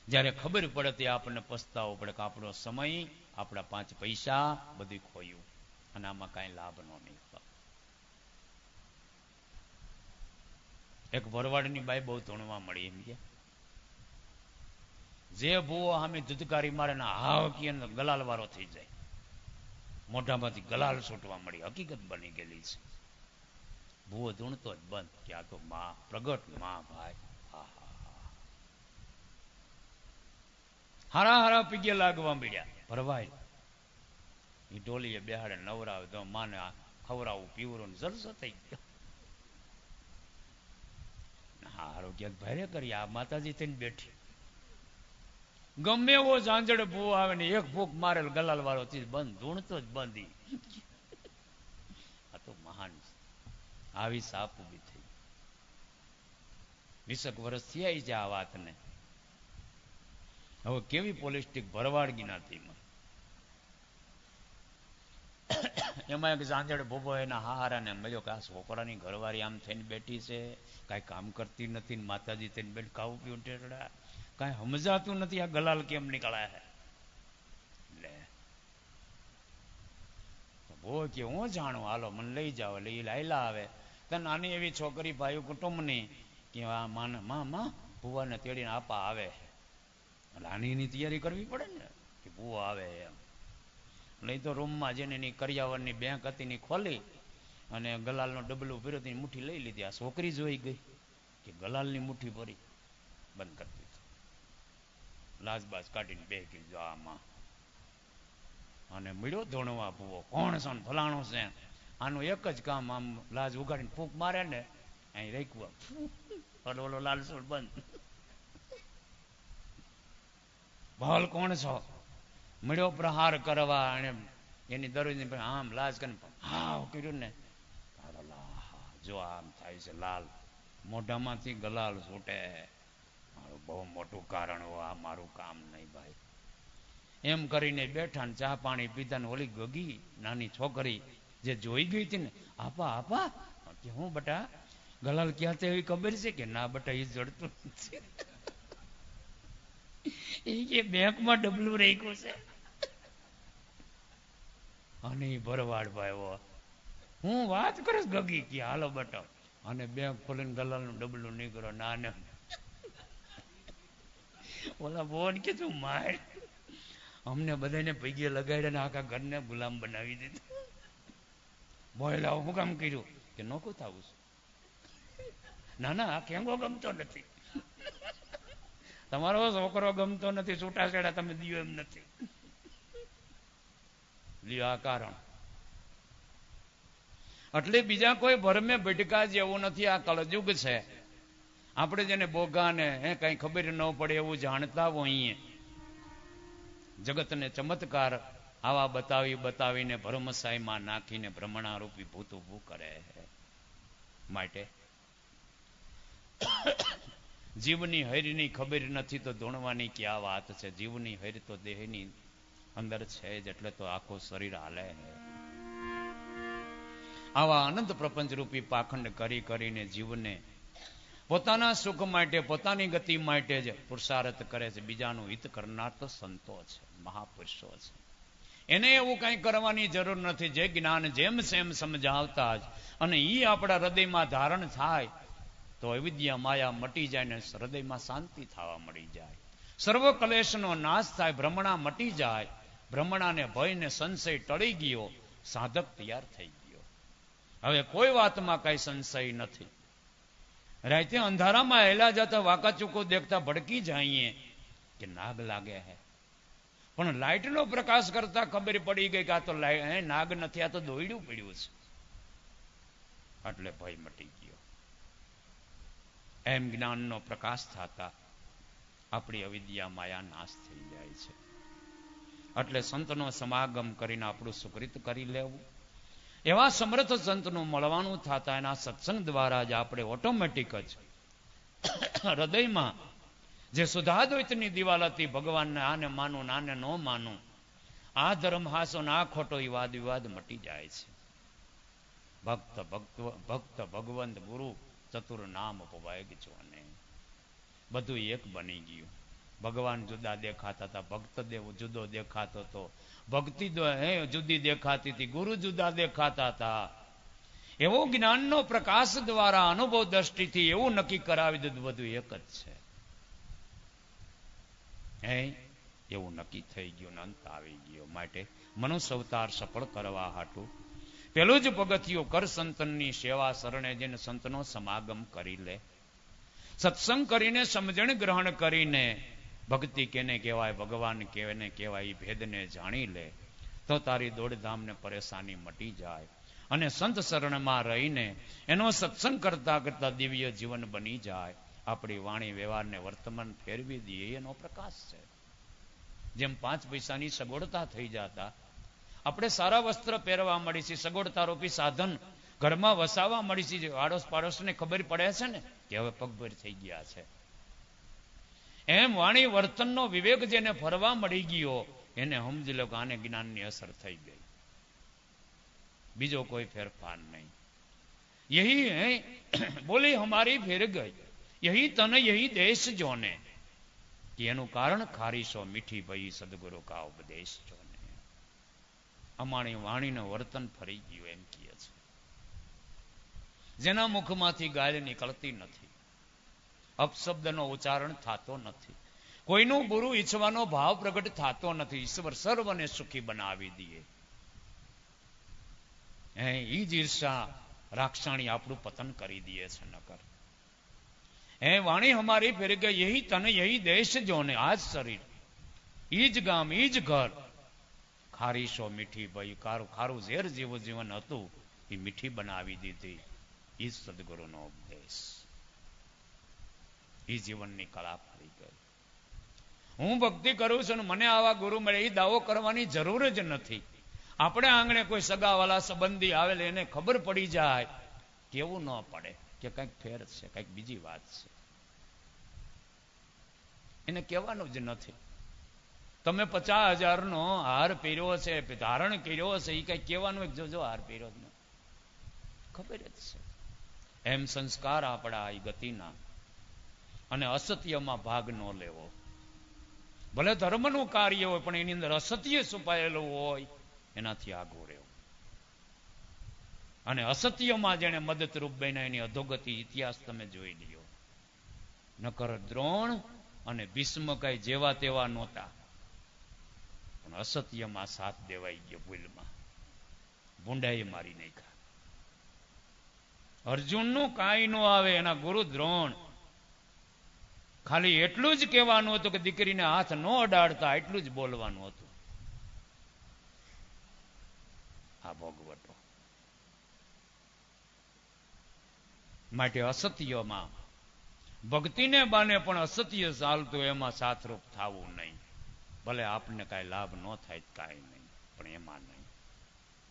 [SPEAKER 1] જ્યારે ખબર પડે તે આપણને પસ્તાવો પડે કે આપણો સમય, આપણા 5 પૈસા બધું ખોયું અને આમાં કાંઈ લાભ ન નીકળ્યો. એક ભરવાડની બાઈ બહુ ધૂણવા મળી. એમ કે જે ભૂવો સામે ધુધકારી મારે ને હાવ કે ગલાલ વાળો થઈ જાય, મોઢામાંથી ગલાલ છૂટવા મળી. હકીકત બની ગયેલી છે. ભૂવો ધૂણતો જ બંધ કે આ તો માં પ્રગટ માં ભાઈ. હારા હારા પીગે લાગવા મળ્યા. ભરવાય એ ઢોલીએ બેહાડે નવરાવે તો માને ખવરાવું પીવરું જલસો થઈ ગયો. હારું ક્યાંક ભારે કરી આ માતાજી થઈને બેઠી. ગમે એવો ઝાંઝડ ભૂવો આવે ને એક ભૂખ મારેલ ગલાલ વાળો બંધ, ધૂણતો જ બંધી. આ તો મહાન છે. આવી સાપ ઉભી થઈ. 20 વર્ષ થયા છે આ વાતને. હવે કેવી પોલિસ્ટિક ભરવાડ જ્ઞાતિમાં. એમાં એક ઝાંઝડ ભૂવો એના હારાને મળ્યો કે આ છોકરાની ઘરવાળી આમ થઈને બેઠી છે, કાંઈ કામ કરતી નથી, માતાજી થઈને બેઠ ખાવું પીવું ટેરડા, કાંઈ સમજાતું નથી આ ગલાલ કેમ નીકળ્યા છે. એટલે ભૂવો કે હું જાણું, હાલો મને લઈ જાઓ. એટલે એ લાયલા આવે તો નાની એવી છોકરી ભાઈ કુટુંબની કે આ માં ભુવાને તેડીને આપા આવે, એટલે આની એની તૈયારી કરવી પડે ને કે ભુવા આવે એમ. નહીં તો રૂમમાં જેને એની કરિયાવરની બેંક હતી ની ખોલી અને ગલાલનો ડબલું ભર્યો તેની મુઠ્ઠી લઈ લીધી. આ છોકરી જોઈ ગઈ કે ગલાલની મુઠ્ઠી ભરી બંધ કરી દીધી. લાજબાજ કાઢીને બે ગઈ આમાં અને મળ્યો ધોણવા ભૂવો. કોણ છે ને ફલાણો છે. આનું એક જ કામ, આમ લાજ ઉગાડીને ફૂંક મારે ને અહીં રેકવા ઓલો લાલસોડ બંધ. ભલ કોણ છો? મળ્યો પ્રહાર કરવા અને એની દરરોજ આમ લાજ કરીને હા કર્યું ને, જો આમ થાય છે લાલ, મોઢામાંથી ગલાલ છૂટે. મારું બહુ મોટું કારણ હો, આ મારું કામ નહીં ભાઈ. એમ કરીને બેઠા ને ચા પાણી પીધા ને ઓલી ગગી નાની છોકરી જે જોઈ ગઈ હતી ને, આપા આપા કે હું બટા ગલાલ ક્યાં તે એવી ખબર છે કે ના બટા એ જડતું નથી. એ કે બેંકમાં ડબલું રાખ્યું છે અને એ ભરવાડ ભાઈ હું વાત કરીશ ગગી કે હાલો બટા, અને બેંક ખોલીને ગલાલનું ડબલું નીકળો ના ને ઓલા બોન કીધું માર અમને બધાને પૈગે લગાડ્યા ને આખા ઘરને ગુલામ બનાવી દીધું. બોયલા હું કામ કર્યું કે નોખું થવું છે. ના ના આ કેંગો ગમતો નથી, તમારો છોકરો ગમતો નથી, છૂટાછેડા તમે દિયો એમ નથી. લ્યો આ કારણ. એટલે બીજા કોઈ ભરમે ભટકા જેવું નથી. આ કળજુગ છે. આપણે જેને બોગાને કઈ ખબર ન પડે એવું જાણતા હોઈએ, જગતને ચમત્કાર આવા બતાવીને ભરમસાઈમાં નાખીને ભ્રમણારૂપી ભૂત ઊભું કરે. માટે જીવની હૈરની ખબર નથી તો ધૂણવાની ક્યાં વાત છે. જીવની હૈર તો દેહની અંદર છે જ, એટલે તો આખું શરીર હાલે. આવા અનંત પ્રપંચ રૂપી પાખંડ કરીને જીવને પોતાના સુખ માટે, પોતાની ગતિ માટે જ પુરુષાર્થ કરે છે. બીજાનું હિત કરનાર તો સંતો છે, મહાપુરુષો છે. એને એવું કંઈ કરવાની જરૂર નથી. જે જ્ઞાન જેમ સેમ સમજાવતા જ અને એ આપણા હૃદયમાં ધારણ થાય તો અવિદ્યા માયા મટી જાય ને હૃદયમાં શાંતિ થવા મળી જાય. સર્વ કલેશનો નાશ થાય, ભ્રમણા મટી જાય. ભ્રમણાને ભયને સંશય ટળી ગયો, સાધક તૈયાર થઈ ગયો. હવે કોઈ વાતમાં કઈ સંશય નથી. રાતે અંધારામાં હેલા જતા વાકા ચૂકો દેખતા ભડકી જઈએ કે નાગ લાગે હે, પણ લાઇટનો પ્રકાશ કરતા ખબર પડી ગઈ કે આ તો નાગ નથી, આ તો દોયડું પડ્યું છે. એટલે ભય મટી ગયો. એમ જ્ઞાનનો પ્રકાશ થતા આપણી અવિદ્યા માયા નાશ થઈ જાય છે. એટલે સંતનો સમાગમ કરીને આપણું સુકૃત કરી લેવું. એવા સમર્થ સંતનું મળવાનું થતા એના સત્સંગ દ્વારા જ આપણે ઓટોમેટિક જ હૃદયમાં જે સુધાદ્વૈતની દિવાલ હતી, ભગવાનને આને માનું આને ન માનું, આ ધર્મ હાસો ના ખોટો એ વાદ વિવાદ મટી જાય છે. ભક્ત ભગવંત ગુરુ ચતુર નામ પવાય છો ને બધું એક બની ગયું. ભગવાન જુદા દેખાતા હતા, ભક્ત દેવ જુદો દેખાતો હતો, ભક્તિ જુદી દેખાતી હતી, ગુરુ જુદા દેખાતા હતા. એવો જ્ઞાનનો પ્રકાશ દ્વારા અનુભવ દ્રષ્ટિથી એવું નક્કી કરાવી દીધું બધું એક જ છે. એવું નક્કી થઈ ગયું ને અંત આવી ગયો. માટે મનુષ્ય અવતાર સફળ કરવા હાટું પેલું જ પગથિયું કર સંતનની સેવા શરણે જઈને સંતનો સમાગમ કરી લે. સત્સંગ કરીને સમજણ ગ્રહણ કરીને ભક્તિ કેને કહેવાય, ભગવાન કેને કહેવાય એ ભેદને જાણી લે તો તારી દોડધામને પરેશાની મટી જાય. અને સંત શરણમાં રહીને એનો સત્સંગ કરતા કરતા દિવ્ય જીવન બની જાય. આપણી વાણી વ્યવહારને વર્તમાન ફેરવી દઈએ એનો પ્રકાશ છે. જેમ 5 પૈસાની સગવડતા થઈ જતા આપણે સારા વસ્ત્ર પહેરવા મળી છે, સગવડતા રૂપી સાધન ઘરમાં વસાવવા મળી છે. આડોશ પાડોશને ખબર પડે છે ને કે હવે પગભર થઈ ગયા છે. એમ વાણી વર્તનનો વિવેક જેને ફરવા મળી ગયો એને સમજી લો કે આને જ્ઞાનની અસર થઈ ગઈ, બીજો કોઈ ફેરફાર નહીં. યહી હે બોલી હમારી ફેર ગઈ, યહી તન યહી દેશ જોને, કે એનું કારણ ખારીશો મીઠી ભઈ સદગુરુ કા ઉપદેશ જોને. અમારી વાણીનું વર્તન ફરી ગયું એમ કહે છે. જેના મુખમાંથી ગાય નીકળતી નથી, અપશબ્દનો ઉચ્ચારણ થતો નથી, કોઈનું બુરું ઈચ્છવાનો ભાવ પ્રગટ થતો નથી. ઈશ્વર સર્વને સુખી બનાવી દે. ઈ જ ઈર્ષા રાક્ષાણી આપણું પતન કરી દે છે. નકર વાણી હમારી ફેર ગઈ, યહી તન યહી દેશ જોને, આજ શરીર ઈ જ ગામ ઈ જ ઘર, ખારી શો મીઠી ભાઈ, ખારું ઝેર જેવું જીવન હતું એ મીઠી બનાવી દીધી. ઈ સદગુરુનો ઉપદેશ, ઈ જીવનની કળા ફરી ગઈ. હું ભક્તિ કરું છું ને મને આવા ગુરુ મળે એ દાવો કરવાની જરૂર જ નથી. આપણે આંગણે કોઈ સગાવાલા સંબંધી આવેલ એને ખબર પડી જાય, કેવું ન પડે કે કંઈક ફેર છે, કંઈક બીજી વાત છે, એને કહેવાનું જ નથી. તમે 50,000નો હાર પહેર્યો છે, ધારણ કર્યો છે, એ કઈ કહેવાનું જોજો હાર પહેર્યો જ ખબર જ છે. એમ સંસ્કાર આપણા એ ગતિના, અને અસત્યમાં ભાગ ન લેવો. ભલે ધર્મનું કાર્ય હોય પણ એની અંદર અસત્ય છુપાયેલું હોય એનાથી આગળ રહેવું. અને અસત્યમાં જેને મદદરૂપ બન્યા એની અધોગતિ ઇતિહાસ તમે જોઈ લ્યો. નકર દ્રોણ અને ભીષ્મ કઈ જેવા તેવા નહોતા, પણ અસત્યમાં સાથ દેવાઈ ગયો. ભૂલમાં ભૂંડાએ મારી નાખ્યા. અર્જુનનું કાંઈ ન આવે, એના ગુરુ દ્રોણ ખાલી એટલું જ કહેવાનું હતું કે દીકરીને હાથ ન અડાડતા, એટલું જ બોલવાનું હતું. આ ભોગવટો માટે અસત્યમાં ભક્તિને બાને પણ અસત્ય ચાલતું, એમાં સાથરૂપ થવું નહીં. ભલે આપને કાંઈ લાભ ન થાય કાંઈ નહીં, પણ એમાં નહીં.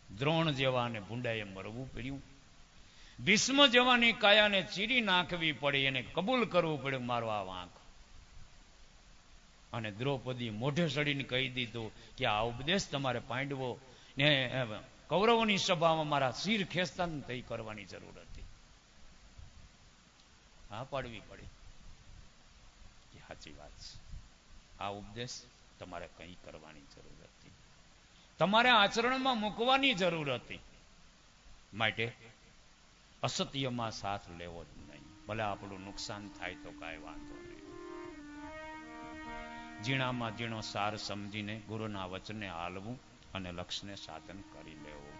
[SPEAKER 1] દ્રોણ જેવાને ભૂંડાએ મરવું પડ્યું, ભીષ્મ જેવાની કાયાને ચીરી નાખવી પડી, એને કબૂલ કરવું પડ્યું મારો આ વાંક. અને દ્રૌપદી મોઢે સડીને કહી દીધું કે આ ઉપદેશ તમારે પાંડવો ને કૌરવોની સભામાં મારા શિર ખેંચતા તઈ કરવાની જરૂર હતી. હા પાડવી પડી કે સાચી વાત છે, આ ઉપદેશ તમારે કંઈ કરવાની જરૂર હતી, તમારે આચરણમાં મૂકવાની જરૂર હતી. માટે અસત્યમાં સાથ લેવો જ નહીં. ભલે આપણું નુકસાન થાય તો કાંઈ વાંધો નહીં. ઝીણામાં ઝીણો સાર સમજીને ગુરુના વચને હાલવું અને લક્ષ્યને સાધન કરી લેવું,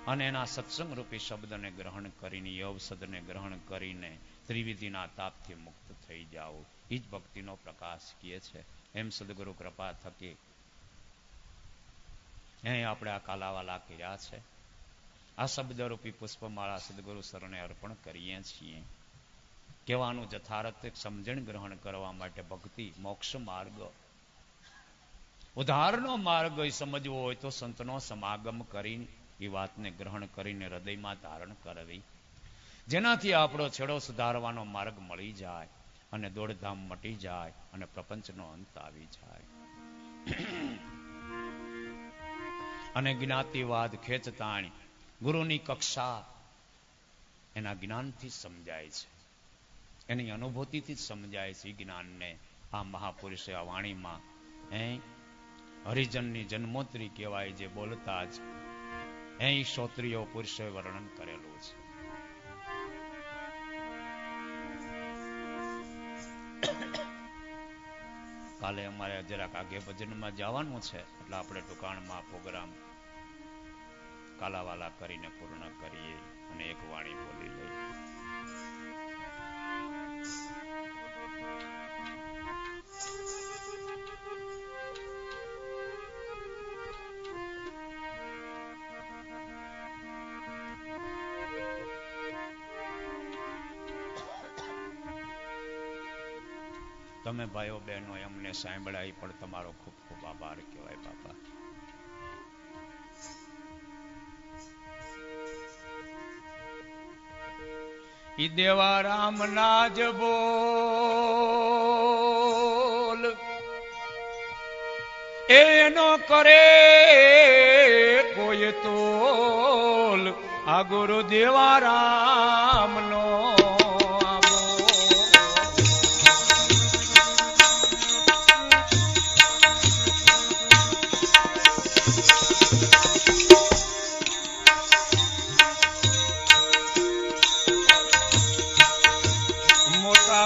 [SPEAKER 1] અને એના સત્સંગ રૂપી શબ્દને ગ્રહણ કરીને, ઔષધને ગ્રહણ કરીને ત્રિવિધિના તાપથી મુક્ત થઈ જાઓ. એ જ ભક્તિનો પ્રકાશ કહે છે. એમ સદગુરુ કૃપા થકી અહીં આપણે આ કાલાવાલા કર્યા છે. આ શબ્દરૂપી પુષ્પમાળા સદગુરુ શરણે અર્પણ કરીએ છીએ. કહેવાનું જથાર્થ સમજણ ગ્રહણ કરવા માટે ભક્તિ મોક્ષ માર્ગ, ઉદ્ધારનો માર્ગ સમજવો હોય તો સંતનો સમાગમ કરી એ વાતને ગ્રહણ કરીને હૃદયમાં ધારણ કરવી, જેનાથી આપણો છેડો સુધારવાનો માર્ગ મળી જાય અને દોડધામ મટી જાય અને પ્રપંચનો અંત આવી જાય. અને જ્ઞાતિવાદ ખેંચતાણી ગુરુની કક્ષા એના જ્ઞાનથી સમજાય છે, એની અનુભૂતિથી જ સમજાય છે. જ્ઞાનને આ મહાપુરુષે આ વાણીમાં હરિજનની જન્મોત્રી કહેવાય જે બોલતા જ ક્ષોત્રિયો પુરુષોએ વર્ણન કરેલું છે. કાલે અમારે જરાક આગે ભજનમાં જવાનું છે, એટલે આપણે ટુકાણમાં પ્રોગ્રામ કાલાવાલા કરીને પૂર્ણ કરીએ અને એક વાણી બોલી લઈએ. તમે ભાઈઓ બહેનો એમને સાંભળાય પણ તમારો ખૂબ ખૂબ આભાર કહેવાય બાપા. ઈ દેવા રામ નાજ બોલ એનો કરે કોઈ તોલ, આ ગુરુ દેવા રામ નો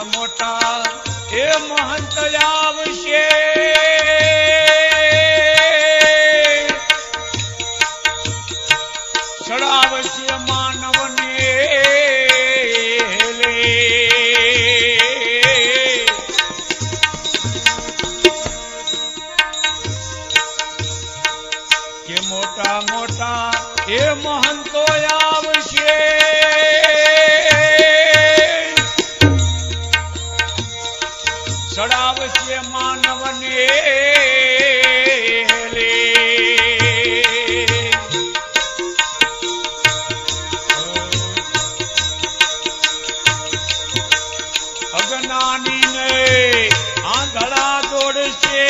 [SPEAKER 1] મોટા એ મહંત આવશે ચડાવશે માનવને કે મોટા મોટા એ મહંતો આવશે ચડાવશે માનવને અજ્ઞાની ને આંધળા દોડશે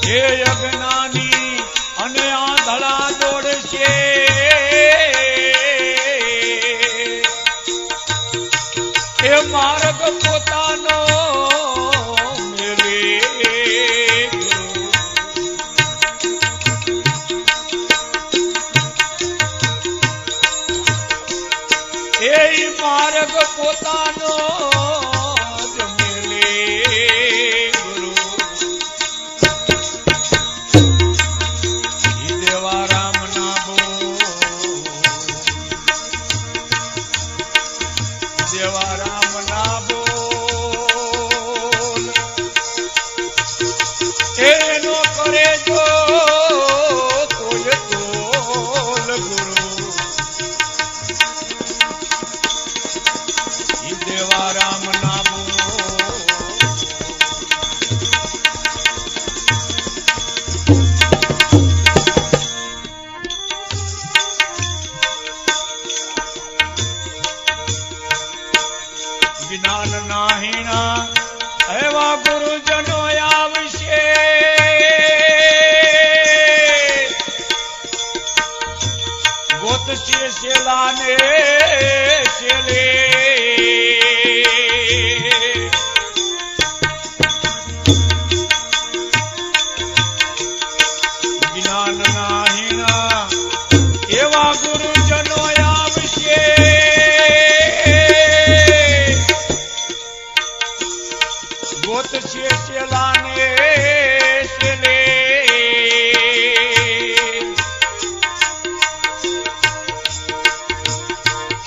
[SPEAKER 1] એ અજ્ઞાની અને આંધળા દોડશે એ માર્ગ પોતાનો મેલે એ માર્ગ પોતાનો જ મેલે ગુરુ ઈ દેવા રામ ના બોલ દેવા રામ ના બોલ એનો કરે જો તોય તોલ ગુરુ ઈ દેવા રામ ના બોલ જ્ઞાન નાહીના એવા ગુરુજનો આવશે ગોતશે શેલાને શેલે જ્ઞાન નાહીના એવા ગુરુજનો આવશે ગોતશે શેલાને શેલે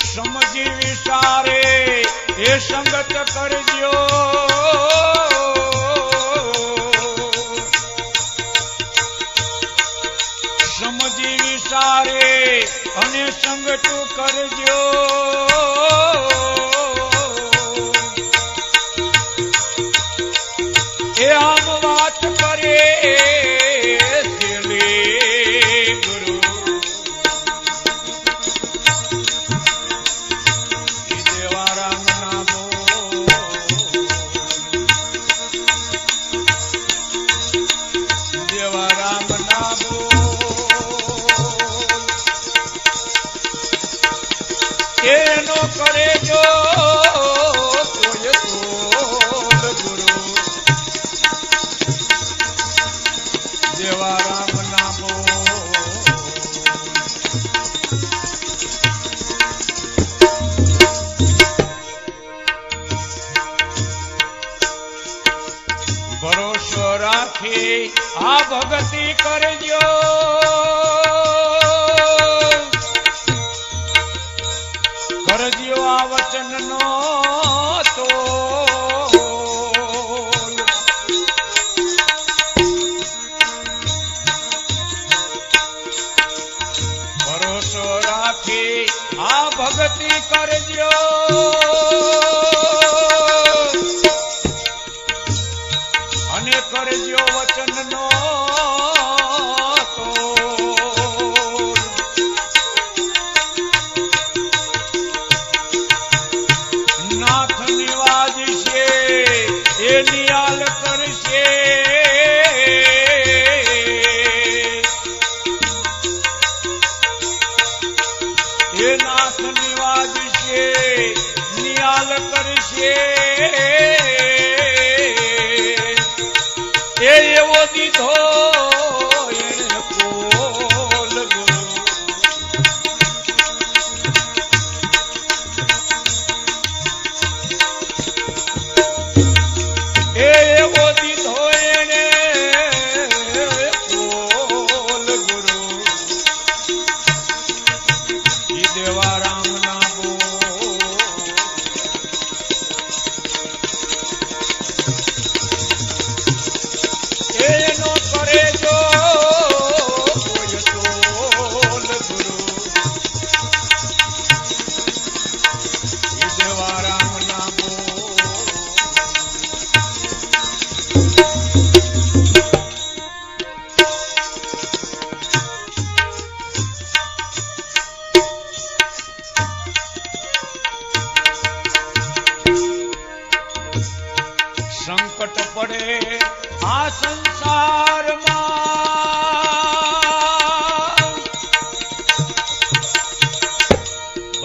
[SPEAKER 1] સમજી વિચારે એ સંગત કરજો સમજી વિચારે અને સંગતું કરજો એ આમ વાત કરે છેલે ગુરુ ઈ દેવા રામ ના બોલ દેવા રામ ના બોલ એનો કરે જો તોય તોલ ગુરુ દેવા રામ ના બોલ ભરોસો રાખી આ ભક્તિ કરજો કરજો આ વચનનો તોલ ભરોસો રાખી આ ભક્તિ કરજો અને કરજો વચનનો તોલ નાથ નિવાજશે એ નિયાલ કરશે એ નાથ નિવાજશે નિયાલ કરશે એ એવો દીધો એને કોલ ગુરુ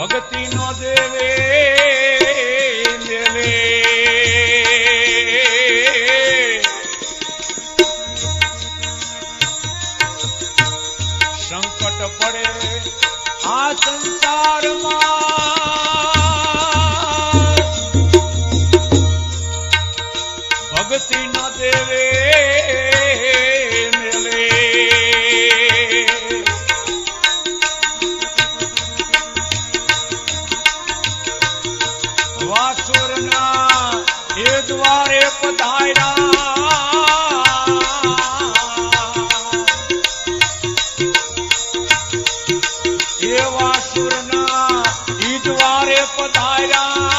[SPEAKER 1] ભક્તિ નો દેવે મેલે સંકટ પડે આ સંસારમાં ભક્તિ ન દેવે મેલે વાસુરના એ દ્વારે પધાર્યા એ વાસુરના ઈ દ્વારે પધાર્યા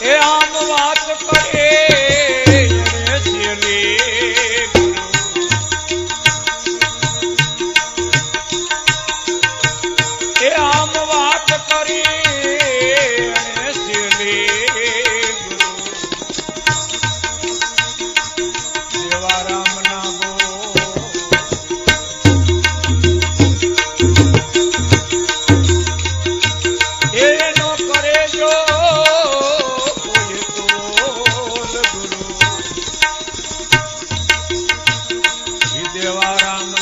[SPEAKER 1] એ આમ વાત કરે એ આમ વાત કરી દેવારામ ના ગો એનો કરે જો દેવારામ